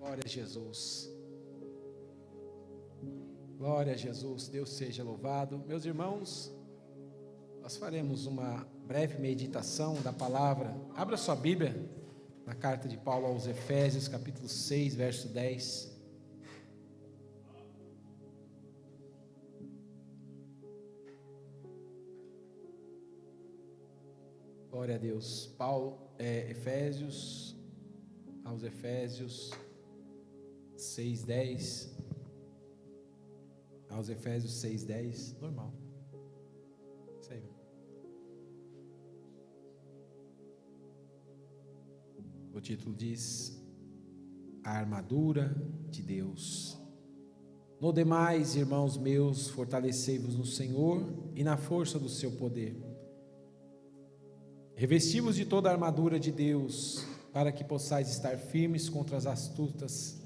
Glória a Jesus. Glória a Jesus. Deus seja louvado. Meus irmãos, nós faremos uma breve meditação da palavra. Abra sua Bíblia na carta de Paulo aos Efésios, capítulo 6, verso 10. Glória a Deus. Aos Efésios 6:10. Aos Efésios 6:10. Normal. Isso aí. O título diz: A armadura de Deus. No demais, irmãos meus, fortalecei-vos no Senhor e na força do seu poder. Revesti-vos de toda a armadura de Deus, para que possais estar firmes contra as astutas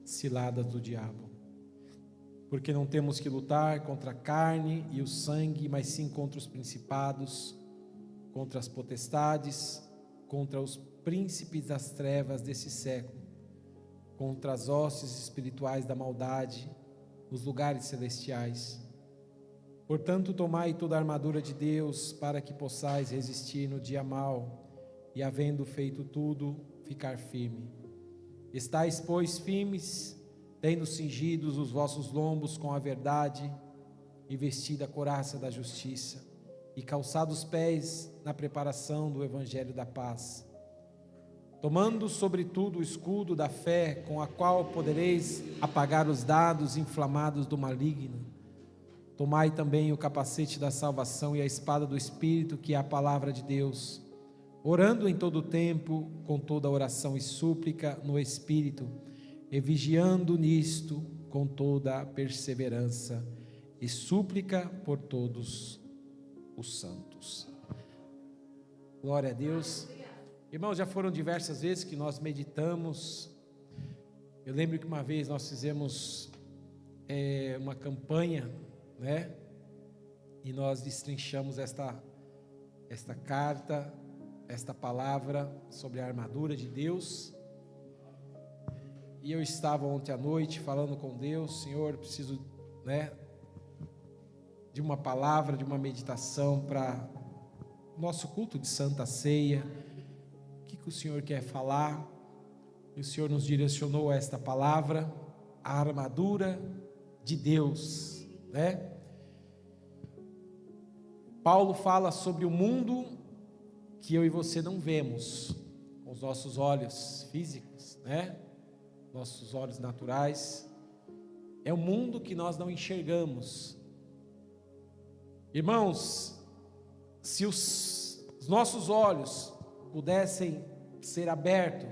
ciladas do diabo. Porque não temos que lutar contra a carne e o sangue, mas sim contra os principados, contra as potestades, contra os príncipes das trevas desse século, contra as hostes espirituais da maldade nos lugares celestiais. Portanto, tomai toda a armadura de Deus, para que possais resistir no dia mau, e havendo feito tudo, ficar firme. Estais, pois, firmes, tendo cingidos os vossos lombos com a verdade, e vestida a couraça da justiça, e calçados os pés na preparação do evangelho da paz. Tomando sobretudo o escudo da fé, com a qual podereis apagar os dardos inflamados do maligno. Tomai também o capacete da salvação e a espada do Espírito, que é a palavra de Deus, orando em todo o tempo, com toda oração e súplica no Espírito, e vigiando nisto com toda a perseverança e súplica por todos os santos. Glória a Deus. Irmãos, já foram diversas vezes que nós meditamos. Eu lembro que uma vez nós fizemos uma campanha, né? E nós destrinchamos esta carta, esta palavra sobre a armadura de Deus. E eu estava ontem à noite falando com Deus: Senhor, preciso, de uma palavra, de uma meditação para o nosso culto de Santa Ceia. O que o Senhor quer falar? E o Senhor nos direcionou a esta palavra, a armadura de Deus, né? Paulo fala sobre o mundo que eu e você não vemos com os nossos olhos físicos, né? Nossos olhos naturais. É um mundo que nós não enxergamos. Irmãos, se os nossos olhos pudessem ser abertos,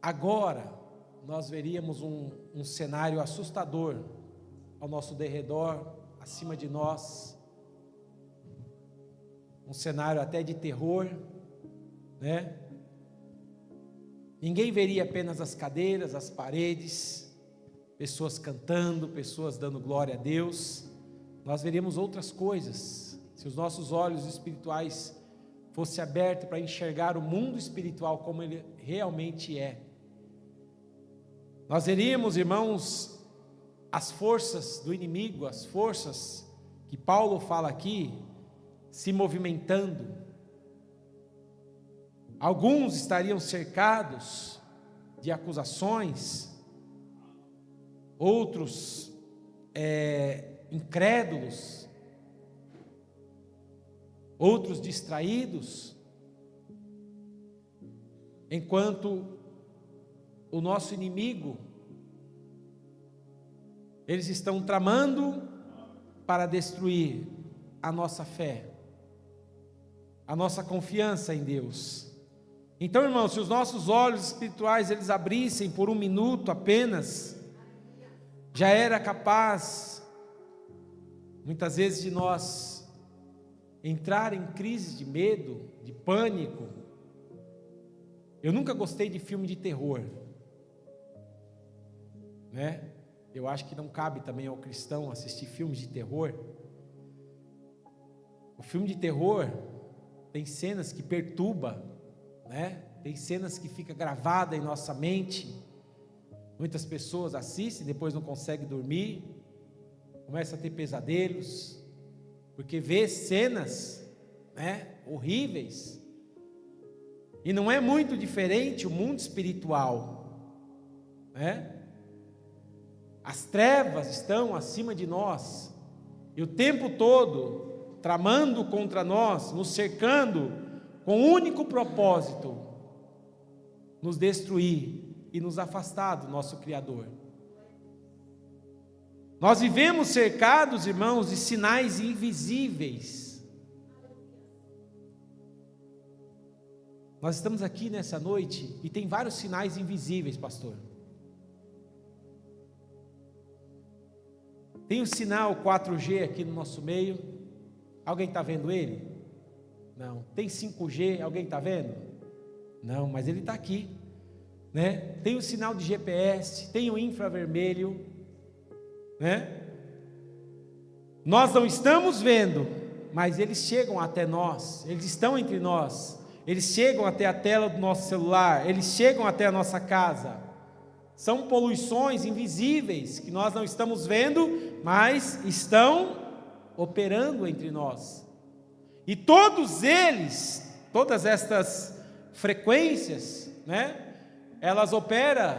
agora nós veríamos um cenário assustador ao nosso derredor, acima de nós. Um cenário até de terror, né? Ninguém veria apenas as cadeiras, as paredes, pessoas cantando, pessoas dando glória a Deus. Nós veríamos outras coisas, se os nossos olhos espirituais fossem abertos para enxergar o mundo espiritual como ele realmente é. Nós veríamos, irmãos, as forças do inimigo, as forças que Paulo fala aqui, se movimentando. Alguns estariam cercados de acusações, outros incrédulos, outros distraídos, enquanto o nosso inimigo, eles estão tramando para destruir a nossa fé, a nossa confiança em Deus. Então, irmãos, se os nossos olhos espirituais eles abrissem por um minuto apenas, já era capaz, muitas vezes, de nós entrar em crise de medo, de pânico. Eu nunca gostei de filme de terror, né? Eu acho que não cabe também ao cristão assistir filmes de terror. O filme de terror tem cenas que perturbam, né? Tem cenas que ficam gravadas em nossa mente. Muitas pessoas assistem, depois não conseguem dormir, começam a ter pesadelos, porque vê cenas, horríveis. E não é muito diferente o mundo espiritual, As trevas estão acima de nós, e o tempo todo tramando contra nós, nos cercando, com o único propósito: nos destruir e nos afastar do nosso Criador. Nós vivemos cercados, irmãos, de sinais invisíveis. Nós estamos aqui nessa noite e tem vários sinais invisíveis, pastor. Tem o sinal 4G aqui no nosso meio. Alguém está vendo ele? Não. Tem 5G, alguém está vendo? Não, mas ele está aqui, Tem o sinal de GPS, tem o infravermelho, Nós não estamos vendo, mas eles chegam até nós, eles estão entre nós, eles chegam até a tela do nosso celular, eles chegam até a nossa casa. São poluições invisíveis que nós não estamos vendo, mas estão operando entre nós. E todos eles, todas estas frequências, elas operam,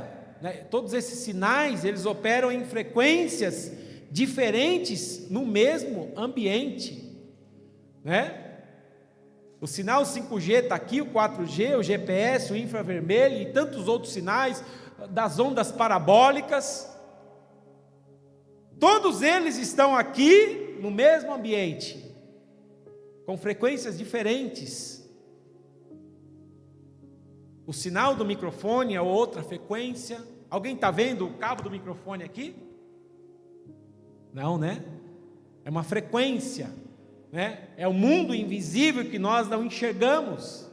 todos esses sinais, eles operam em frequências diferentes no mesmo ambiente, O sinal 5G está aqui, o 4G, o GPS, o infravermelho e tantos outros sinais das ondas parabólicas. Todos eles estão aqui no mesmo ambiente, com frequências diferentes. O sinal do microfone é outra frequência. Alguém está vendo o cabo do microfone aqui? Não, É uma frequência, É o mundo invisível que nós não enxergamos.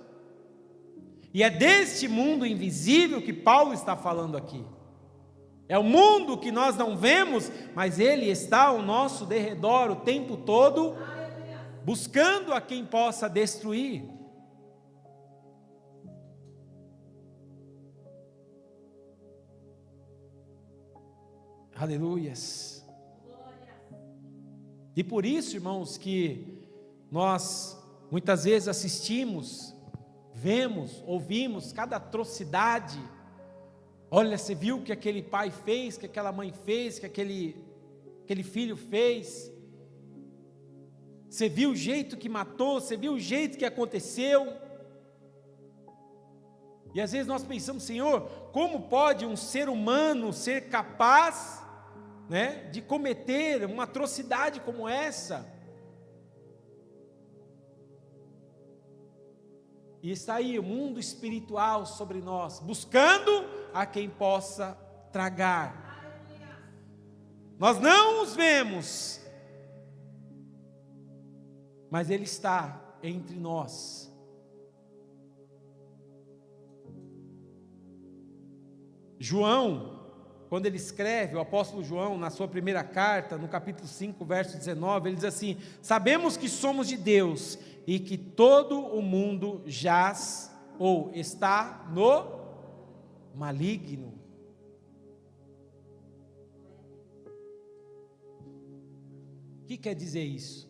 E é deste mundo invisível que Paulo está falando aqui. É o mundo que nós não vemos, mas ele está ao nosso derredor o tempo todo, buscando a quem possa destruir. Aleluias. E por isso, irmãos, que nós muitas vezes assistimos, vemos, ouvimos cada atrocidade. Olha, você viu o que aquele pai fez, que aquela mãe fez, que aquele filho fez. Você viu o jeito que matou, você viu o jeito que aconteceu. E às vezes nós pensamos: Senhor, como pode um ser humano ser capaz, de cometer uma atrocidade como essa? E está aí o mundo espiritual sobre nós, buscando a quem possa tragar. Nós não os vemos, mas ele está entre nós. João, quando ele escreve, o apóstolo João, na sua primeira carta, no capítulo 5, verso 19, ele diz assim: sabemos que somos de Deus e que todo o mundo jaz ou está no maligno. O que quer dizer isso?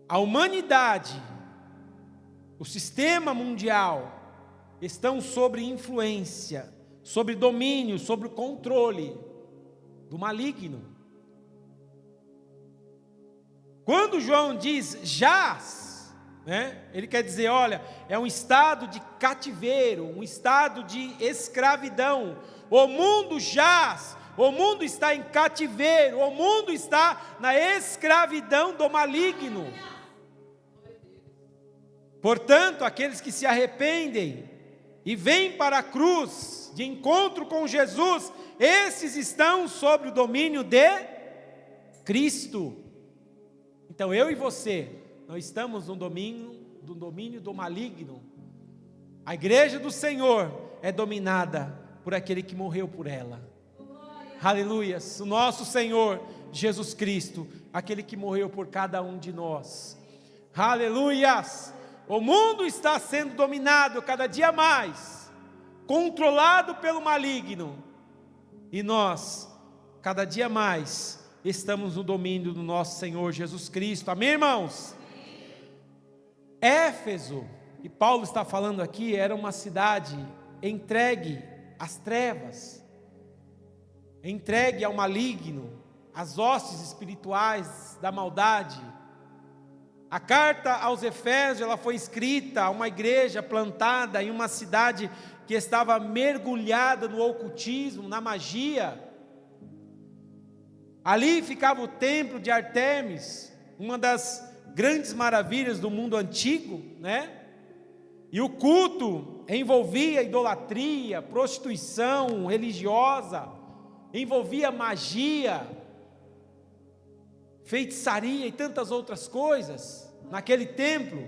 A humanidade, o sistema mundial, estão sob influência, sob domínio, sob controle do maligno. Quando João diz jaz, ele quer dizer, olha, é um estado de cativeiro, um estado de escravidão. O mundo jaz, o mundo está em cativeiro, o mundo está na escravidão do maligno. Portanto, aqueles que se arrependem e vêm para a cruz de encontro com Jesus, esses estão sob o domínio de Cristo. Então eu e você, nós estamos no domínio do maligno. A igreja do Senhor é dominada por aquele que morreu por ela. Aleluias, o nosso Senhor Jesus Cristo, aquele que morreu por cada um de nós. Aleluias. O mundo está sendo dominado cada dia mais, controlado pelo maligno. E nós, cada dia mais, estamos no domínio do nosso Senhor Jesus Cristo. Amém, irmãos? Éfeso, que Paulo está falando aqui, era uma cidade entregue às trevas, entregue ao maligno, às hostes espirituais da maldade. A carta aos Efésios, ela foi escrita a uma igreja plantada em uma cidade que estava mergulhada no ocultismo, na magia. Ali ficava o templo de Artemis, uma das grandes maravilhas do mundo antigo, né? E o culto envolvia idolatria, prostituição religiosa, envolvia magia, feitiçaria e tantas outras coisas naquele templo.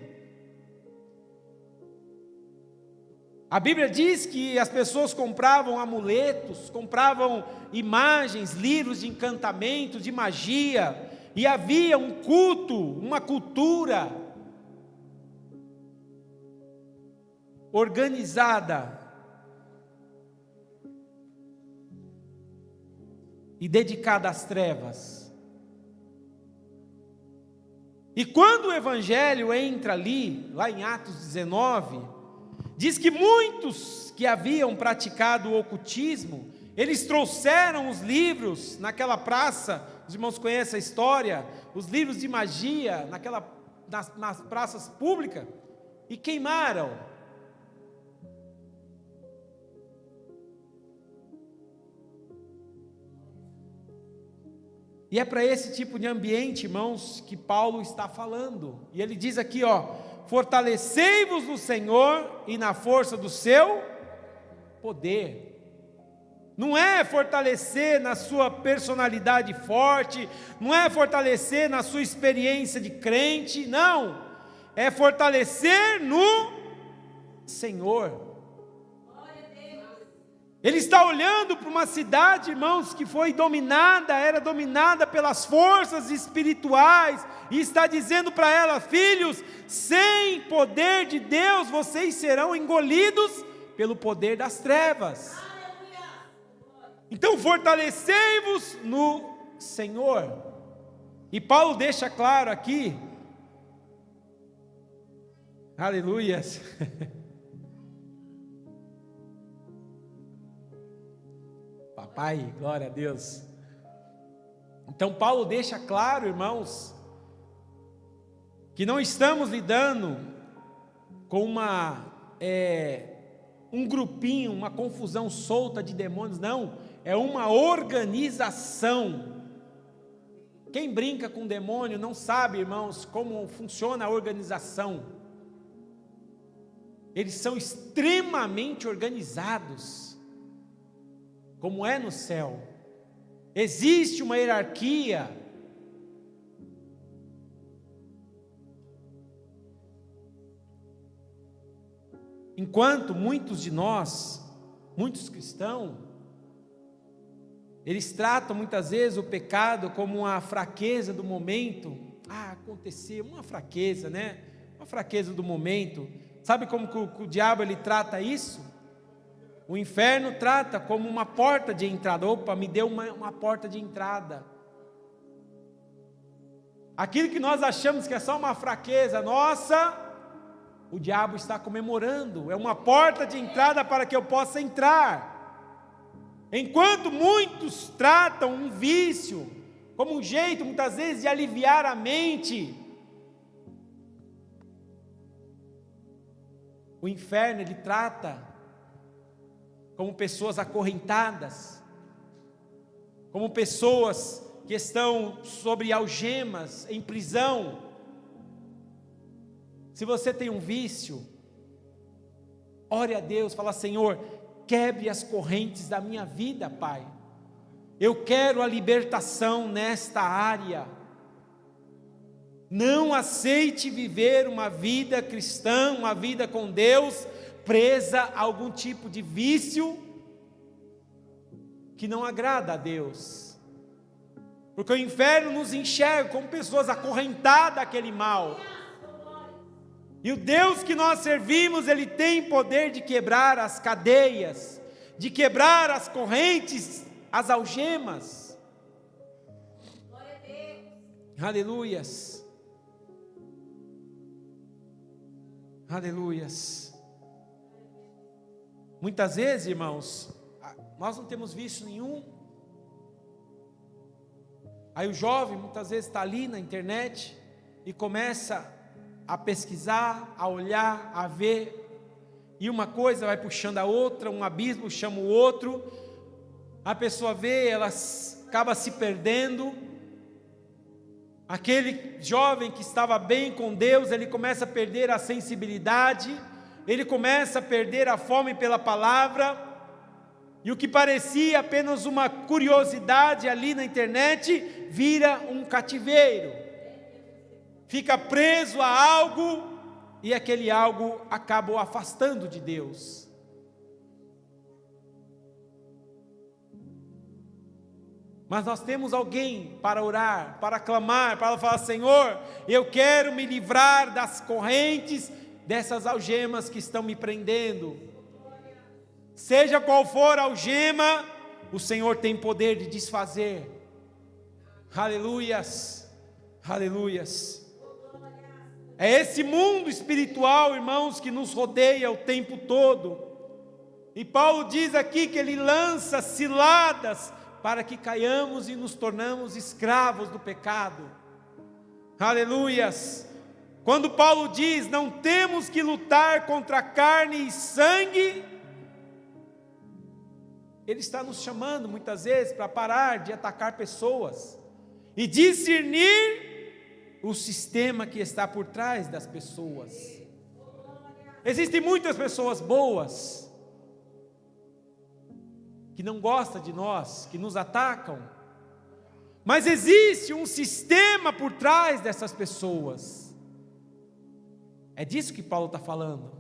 A Bíblia diz que as pessoas compravam amuletos, compravam imagens, livros de encantamento, de magia, e havia um culto, uma cultura organizada e dedicada às trevas. E quando o Evangelho entra ali, lá em Atos 19, diz que muitos que haviam praticado o ocultismo, eles trouxeram os livros naquela praça, os irmãos conhecem a história, os livros de magia, nas praças públicas, e queimaram. E é para esse tipo de ambiente, irmãos, que Paulo está falando. E ele diz aqui, fortalecei-vos no Senhor e na força do seu poder. Não é fortalecer na sua personalidade forte, não é fortalecer na sua experiência de crente, não. É fortalecer no Senhor. Ele está olhando para uma cidade, irmãos, que foi era dominada pelas forças espirituais, e está dizendo para ela: filhos, sem poder de Deus, vocês serão engolidos pelo poder das trevas. Então fortalecei-vos no Senhor. E Paulo deixa claro aqui, aleluias, papai, glória a Deus. Então Paulo deixa claro, irmãos, que não estamos lidando com um grupinho, uma confusão solta de demônios, não, é uma organização. Quem brinca com demônio não sabe, irmãos, como funciona a organização. Eles são extremamente organizados, como é no céu. Existe uma hierarquia. Enquanto muitos de nós, muitos cristãos, eles tratam muitas vezes o pecado como uma fraqueza do momento. Aconteceu, uma fraqueza, né? Uma fraqueza do momento. Sabe como que o diabo ele trata isso? O inferno trata como uma porta de entrada. Opa, me deu uma porta de entrada. Aquilo que nós achamos que é só uma fraqueza nossa, o diabo está comemorando. É uma porta de entrada para que eu possa entrar. Enquanto muitos tratam um vício como um jeito, muitas vezes, de aliviar a mente, o inferno ele trata como pessoas acorrentadas, como pessoas que estão sobre algemas, em prisão. Se você tem um vício, ore a Deus, fala: Senhor, quebre as correntes da minha vida, Pai. Eu quero a libertação nesta área. Não aceite viver uma vida cristã, uma vida com Deus, presa a algum tipo de vício que não agrada a Deus. Porque o inferno nos enxerga como pessoas acorrentadas àquele mal. E o Deus que nós servimos, Ele tem poder de quebrar as cadeias, de quebrar as correntes, as algemas. Glória a Deus. Aleluias. Aleluias. Muitas vezes, irmãos, nós não temos visto nenhum. Aí o jovem muitas vezes está ali na internet e começa a pesquisar, a olhar, a ver, e uma coisa vai puxando a outra, um abismo chama o outro, a pessoa vê, ela acaba se perdendo. Aquele jovem que estava bem com Deus, ele começa a perder a sensibilidade, ele começa a perder a fome pela palavra, e o que parecia apenas uma curiosidade ali na internet, vira um cativeiro. Fica preso a algo, e aquele algo acaba o afastando de Deus. Mas nós temos alguém para orar, para clamar, para falar: Senhor, eu quero me livrar das correntes, dessas algemas que estão me prendendo. Seja qual for a algema, o Senhor tem poder de desfazer. Aleluias, aleluias. É esse mundo espiritual, irmãos, que nos rodeia o tempo todo. E Paulo diz aqui que ele lança ciladas para que caiamos e nos tornamos escravos do pecado. Aleluias. Quando Paulo diz: não temos que lutar contra carne e sangue, ele está nos chamando muitas vezes para parar de atacar pessoas e discernir o sistema que está por trás das pessoas. Existem muitas pessoas boas que não gostam de nós, que nos atacam, mas existe um sistema por trás dessas pessoas. É disso que Paulo está falando.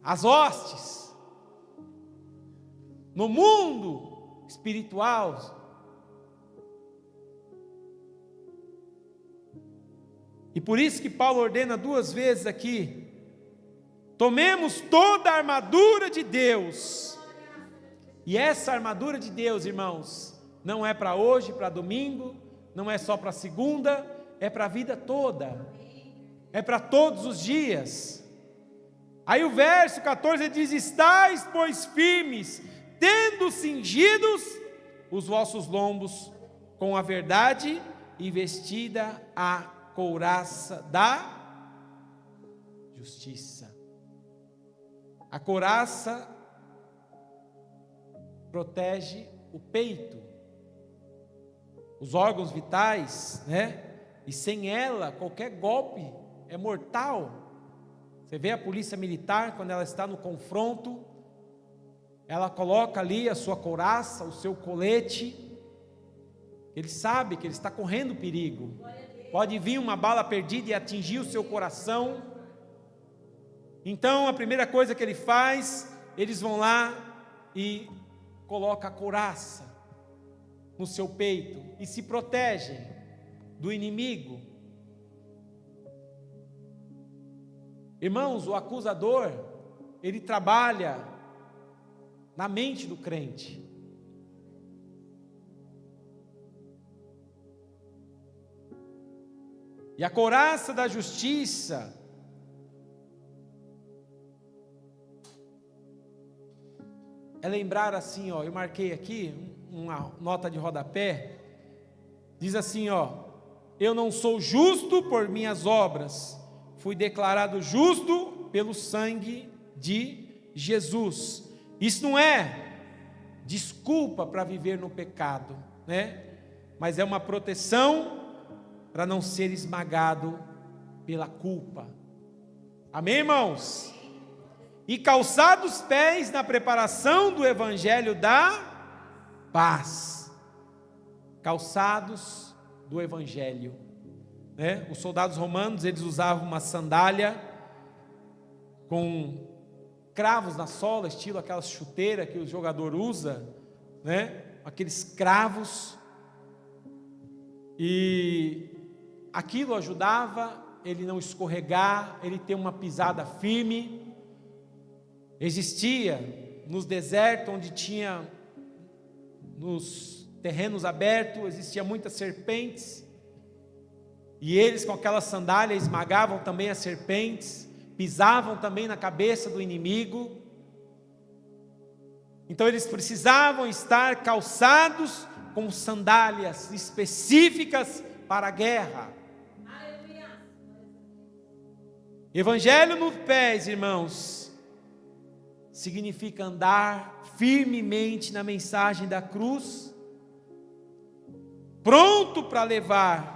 As hostes no mundo espiritual. E por isso que Paulo ordena 2 vezes aqui: tomemos toda a armadura de Deus. E essa armadura de Deus, irmãos, não é para hoje, para domingo, não é só para segunda, é para a vida toda, é para todos os dias. Aí o verso 14 diz: estais, pois, firmes, tendo cingidos os vossos lombos com a verdade e vestida a couraça da justiça. A couraça protege o peito, os órgãos vitais, né? E sem ela, qualquer golpe é mortal. Você vê a polícia militar, quando ela está no confronto, ela coloca ali a sua couraça, o seu colete. Ele sabe que ele está correndo perigo. Pode vir uma bala perdida e atingir o seu coração. Então a primeira coisa que ele faz, eles vão lá e colocam a couraça no seu peito e se protegem do inimigo. Irmãos, o acusador, ele trabalha na mente do crente. E a couraça da justiça é lembrar assim, ó, eu marquei aqui uma nota de rodapé, diz assim, ó: eu não sou justo por minhas obras, fui declarado justo pelo sangue de Jesus. Isso não é desculpa para viver no pecado, né? Mas é uma proteção para não ser esmagado pela culpa. Amém, irmãos? E calçados os pés na preparação do evangelho da paz. Calçados do evangelho, né? Os soldados romanos, eles usavam uma sandália com cravos na sola, estilo aquela chuteira que o jogador usa, né? Aqueles cravos. E aquilo ajudava ele não escorregar, ele ter uma pisada firme. Existia nos desertos, onde tinha, nos terrenos abertos, existia muitas serpentes, e eles com aquela sandália esmagavam também as serpentes, pisavam também na cabeça do inimigo. Então eles precisavam estar calçados com sandálias específicas para a guerra. Evangelho nos pés, irmãos, significa andar firmemente na mensagem da cruz, pronto para levar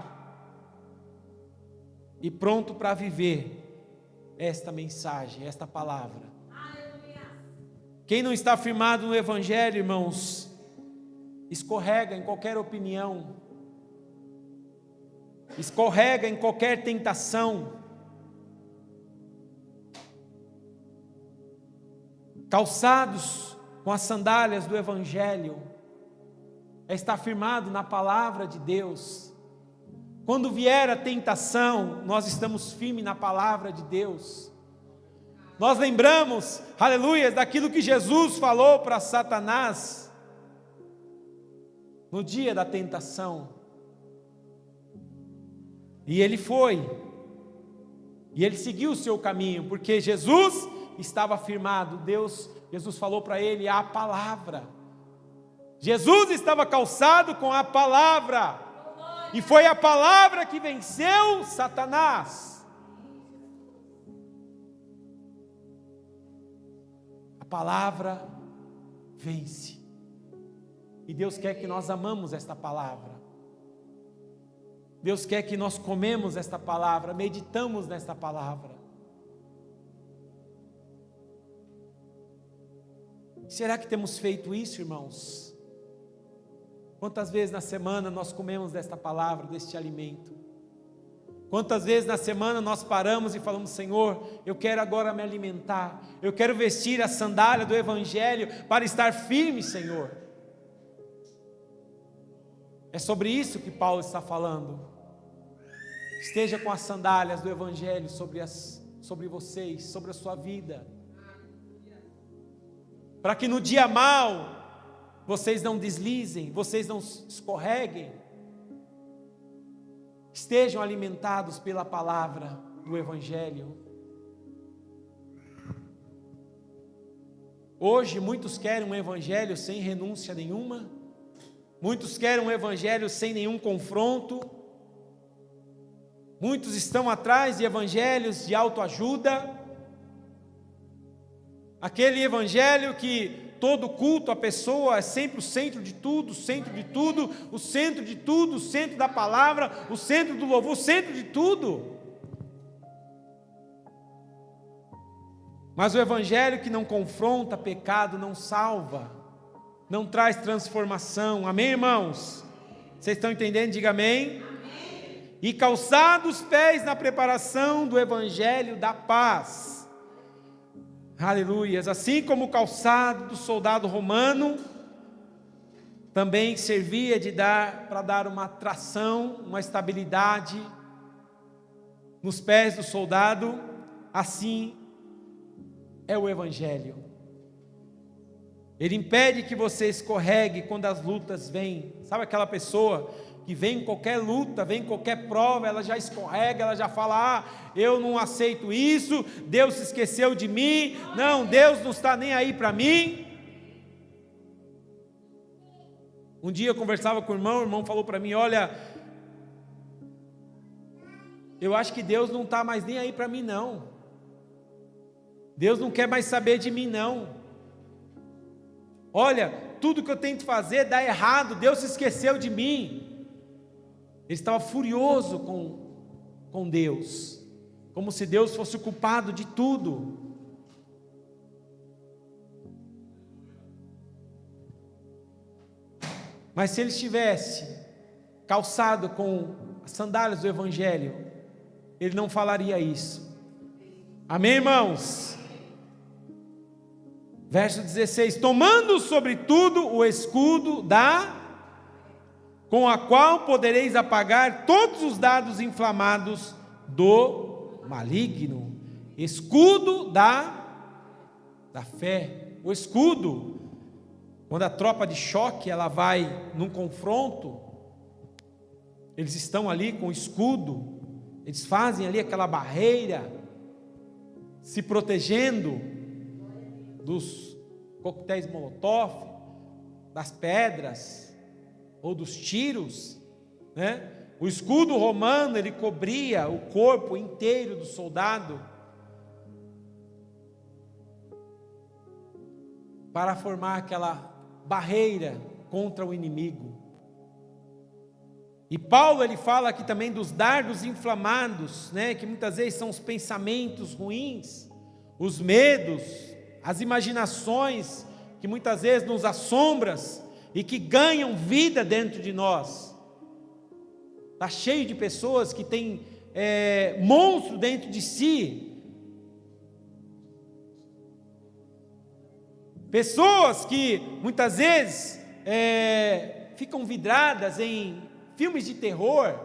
e pronto para viver esta mensagem, esta palavra. Quem não está firmado no Evangelho, irmãos, escorrega em qualquer opinião, escorrega em qualquer tentação. Calçados com as sandálias do Evangelho, é estar firmado na palavra de Deus. Quando vier a tentação, nós estamos firmes na palavra de Deus. Nós lembramos, aleluia, daquilo que Jesus falou para Satanás no dia da tentação. E ele foi, e ele seguiu o seu caminho, porque Jesus estava firmado. Jesus falou para ele a palavra. Jesus estava calçado com a palavra, e foi a palavra que venceu Satanás. A palavra vence, e Deus quer que nós amamos esta palavra. Deus quer que nós comemos esta palavra, meditamos nesta palavra. Será que temos feito isso, irmãos? Quantas vezes na semana nós comemos desta palavra, deste alimento? Quantas vezes na semana nós paramos e falamos: Senhor, eu quero agora me alimentar, eu quero vestir a sandália do Evangelho para estar firme, Senhor. É sobre isso que Paulo está falando. Esteja com as sandálias do Evangelho sobre vocês, sobre a sua vida, para que no dia mau vocês não deslizem, vocês não escorreguem, estejam alimentados pela palavra do Evangelho. Hoje muitos querem um Evangelho sem renúncia nenhuma, muitos querem um Evangelho sem nenhum confronto, muitos estão atrás de evangelhos de autoajuda, aquele evangelho que todo culto, a pessoa é sempre o centro de tudo, o centro de tudo, o centro de tudo, o centro da palavra, o centro do louvor, o centro de tudo. Mas o evangelho que não confronta pecado não salva, não traz transformação. Amém, irmãos? Vocês estão entendendo? Diga amém. Amém. E calçados os pés na preparação do evangelho da paz. Aleluias, assim como o calçado do soldado romano também servia para dar uma tração, uma estabilidade nos pés do soldado, assim é o Evangelho. Ele impede que você escorregue quando as lutas vêm. Sabe aquela pessoa que vem em qualquer luta, vem em qualquer prova, ela já escorrega, ela já fala: eu não aceito isso, Deus se esqueceu de mim, não, Deus não está nem aí para mim. Um dia eu conversava com o irmão falou para mim: olha, eu acho que Deus não está mais nem aí para mim não, Deus não quer mais saber de mim não, olha, tudo que eu tento fazer dá errado, Deus se esqueceu de mim. Ele estava furioso com Deus, como se Deus fosse o culpado de tudo. Mas se ele estivesse calçado com as sandálias do Evangelho, ele não falaria isso. Amém, irmãos? Verso 16: tomando sobretudo o escudo com a qual podereis apagar todos os dardos inflamados do maligno. Escudo da fé. O escudo, quando a tropa de choque ela vai num confronto, eles estão ali com o escudo, eles fazem ali aquela barreira, se protegendo dos coquetéis Molotov, das pedras ou dos tiros, né? O escudo romano ele cobria o corpo inteiro do soldado para formar aquela barreira contra o inimigo. E Paulo ele fala aqui também dos dardos inflamados, né, que muitas vezes são os pensamentos ruins, os medos, as imaginações que muitas vezes nos assombram e que ganham vida dentro de nós. Está cheio de pessoas que têm monstro dentro de si. Pessoas que muitas vezes ficam vidradas em filmes de terror.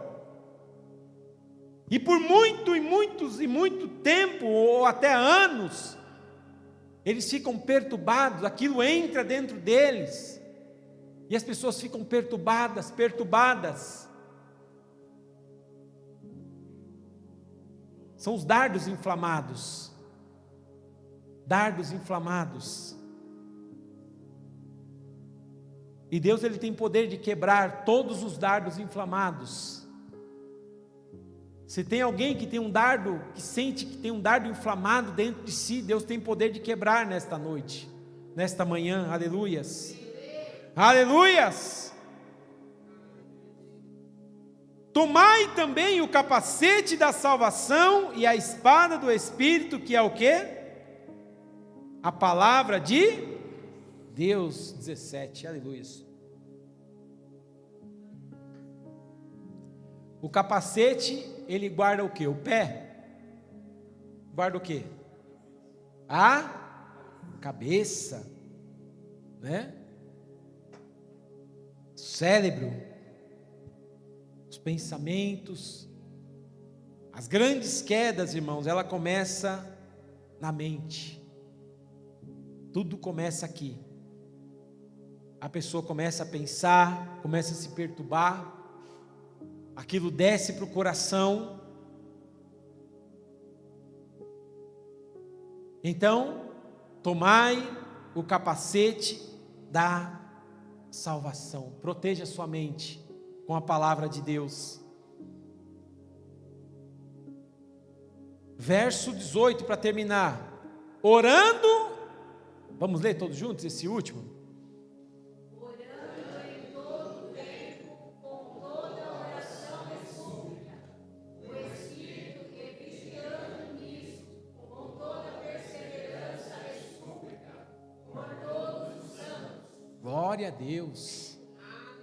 E por muito tempo, ou até anos, eles ficam perturbados, aquilo entra dentro deles. E as pessoas ficam perturbadas. São os dardos inflamados. E Deus ele tem poder de quebrar todos os dardos inflamados. Se tem alguém que tem um dardo, que sente que tem um dardo inflamado dentro de si, Deus tem poder de quebrar nesta noite, nesta manhã, aleluias. Aleluias! Tomai também o capacete da salvação e a espada do Espírito, que é o quê? A palavra de Deus. 17, aleluia. O capacete, ele guarda o quê? O pé. Guarda o quê? A cabeça, né? Cérebro, os pensamentos, as grandes quedas, irmãos, ela começa na mente. Tudo começa aqui. A pessoa começa a pensar, começa a se perturbar, aquilo desce para o coração. Então, tomai o capacete da salvação. Proteja sua mente com a palavra de Deus. Verso 18 para terminar. Orando, vamos ler todos juntos esse último? Orando em todo tempo, com toda oração e súplica, o Espírito que vigiando nisso, com toda perseverança e súplica, por todos os santos. Glória a Deus.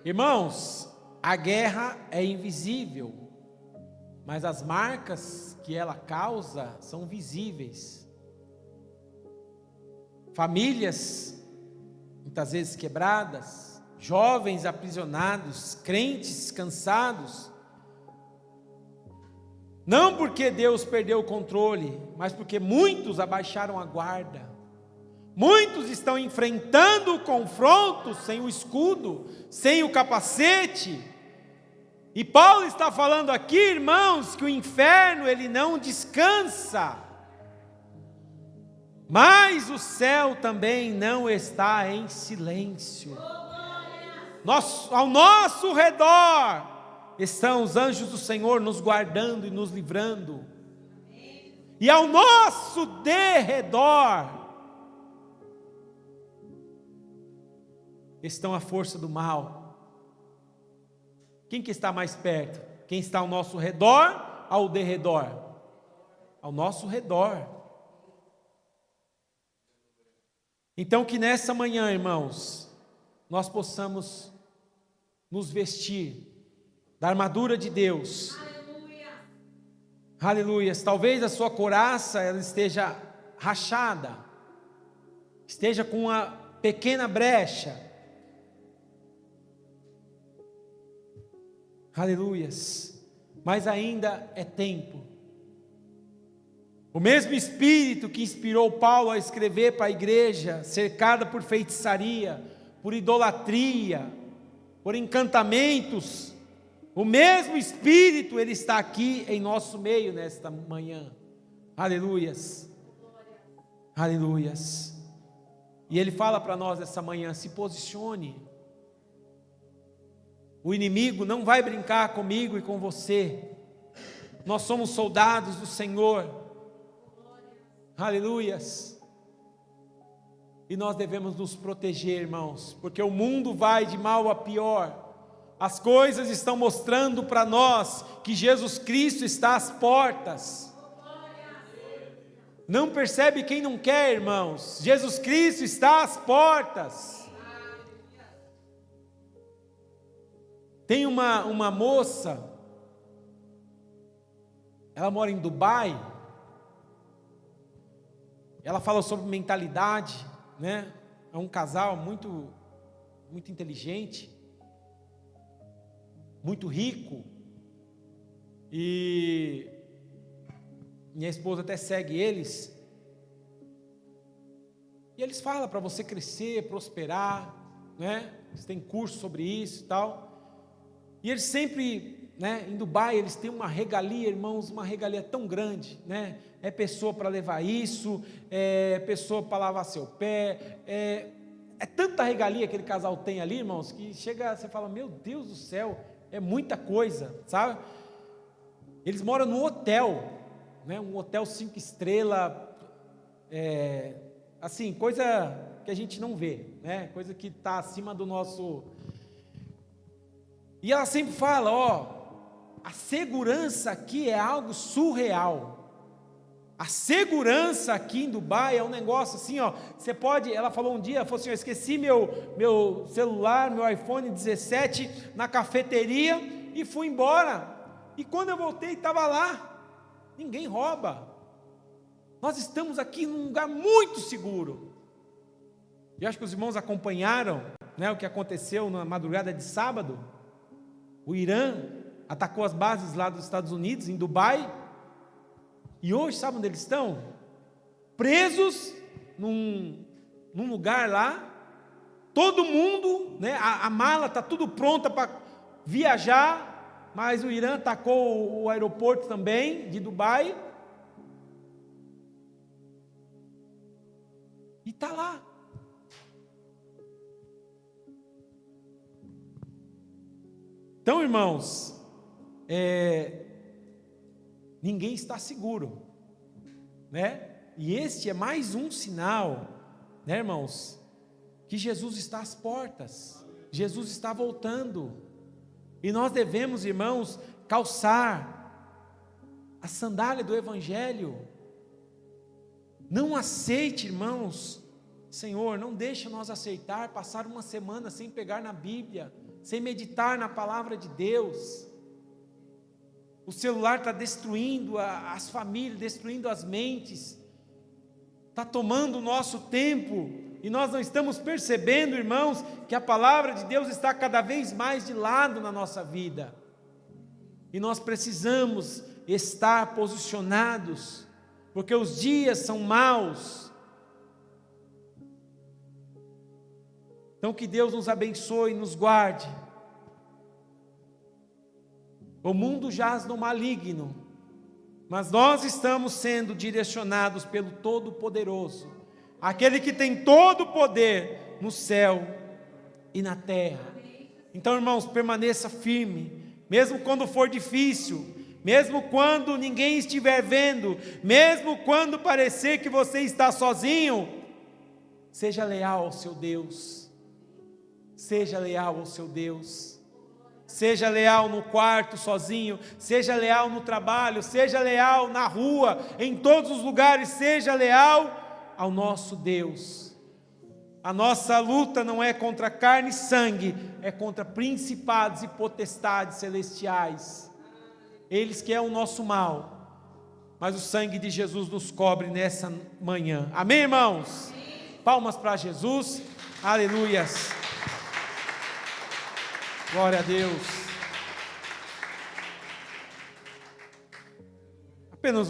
Irmãos, a guerra é invisível, mas as marcas que ela causa são visíveis. Famílias muitas vezes quebradas, jovens aprisionados, crentes cansados, não porque Deus perdeu o controle, mas porque muitos abaixaram a guarda. Muitos estão enfrentando o confronto sem o escudo, sem o capacete. E Paulo está falando aqui, irmãos, que o inferno ele não descansa. Mas o céu também não está em silêncio. Ao nosso redor estão os anjos do Senhor nos guardando e nos livrando. E ao nosso derredor estão a força do mal. Quem que está mais perto? Quem está ao nosso redor, ao derredor? Ao nosso redor. Então que nessa manhã, irmãos, nós possamos nos vestir da armadura de Deus. Aleluia. Aleluia. Talvez a sua couraça ela esteja rachada, esteja com uma pequena brecha. Aleluias, mas ainda é tempo O mesmo Espírito que inspirou Paulo a escrever para a igreja, cercada por feitiçaria, por idolatria, por encantamentos, o mesmo Espírito, Ele está aqui em nosso meio nesta manhã. Aleluias. Aleluias. E Ele fala para nós essa manhã: se posicione. O inimigo não vai brincar comigo e com você. Nós somos soldados do Senhor. Aleluias. E nós devemos nos proteger, irmãos, porque o mundo vai de mal a pior. As coisas estão mostrando para nós que Jesus Cristo está às portas. Não percebe quem não quer, irmãos? Jesus Cristo está às portas. Tem uma moça, ela mora em Dubai. Ela fala sobre mentalidade, né? É um casal muito inteligente, muito rico, e minha esposa até segue eles, e eles falam para você crescer, prosperar, né? Eles têm curso sobre isso e tal, e eles sempre, né, em Dubai, eles têm uma regalia, irmãos, uma regalia tão grande, né? É pessoa para levar isso, é pessoa para lavar seu pé, é tanta regalia que aquele casal tem ali, irmãos, que chega, você fala, meu Deus do céu, é muita coisa, sabe? Eles moram num hotel, né? Um hotel 5 estrelas, assim, coisa que a gente não vê, né? Coisa que está acima do nosso... E ela sempre fala, a segurança aqui é algo surreal. A segurança aqui em Dubai é um negócio assim, você pode, ela falou um dia, ela falou assim, eu esqueci meu celular, meu iPhone 17 na cafeteria e fui embora, e quando eu voltei estava lá, ninguém rouba, nós estamos aqui num lugar muito seguro. E acho que os irmãos acompanharam, né, o que aconteceu na madrugada de sábado. O Irã atacou as bases lá dos Estados Unidos, em Dubai. E hoje, sabe onde eles estão? Presos num lugar lá. Todo mundo, né, a mala está tudo pronta para viajar. Mas o Irã atacou o aeroporto também, de Dubai. E está lá. Então, irmãos, ninguém está seguro, né? E este é mais um sinal, né, irmãos, que Jesus está às portas, Jesus está voltando, e nós devemos, irmãos, calçar a sandália do Evangelho. Não aceite, irmãos, Senhor, não deixa nós aceitar, passar uma semana sem pegar na Bíblia, sem meditar na palavra de Deus. O celular está destruindo as famílias, destruindo as mentes, está tomando o nosso tempo, e nós não estamos percebendo, irmãos, que a palavra de Deus está cada vez mais de lado na nossa vida, e nós precisamos estar posicionados, porque os dias são maus. Então que Deus nos abençoe e nos guarde. O mundo jaz no maligno, mas nós estamos sendo direcionados pelo Todo-Poderoso, aquele que tem todo o poder no céu e na terra. Então, irmãos, permaneça firme, mesmo quando for difícil, mesmo quando ninguém estiver vendo, mesmo quando parecer que você está sozinho, seja leal ao seu Deus. Seja leal ao seu Deus, seja leal no quarto sozinho, seja leal no trabalho, seja leal na rua, em todos os lugares, seja leal ao nosso Deus. A nossa luta não é contra carne e sangue, é contra principados e potestades celestiais, eles que é o nosso mal, mas o sangue de Jesus nos cobre nessa manhã. Amém, irmãos? Palmas para Jesus, aleluias. Glória a Deus.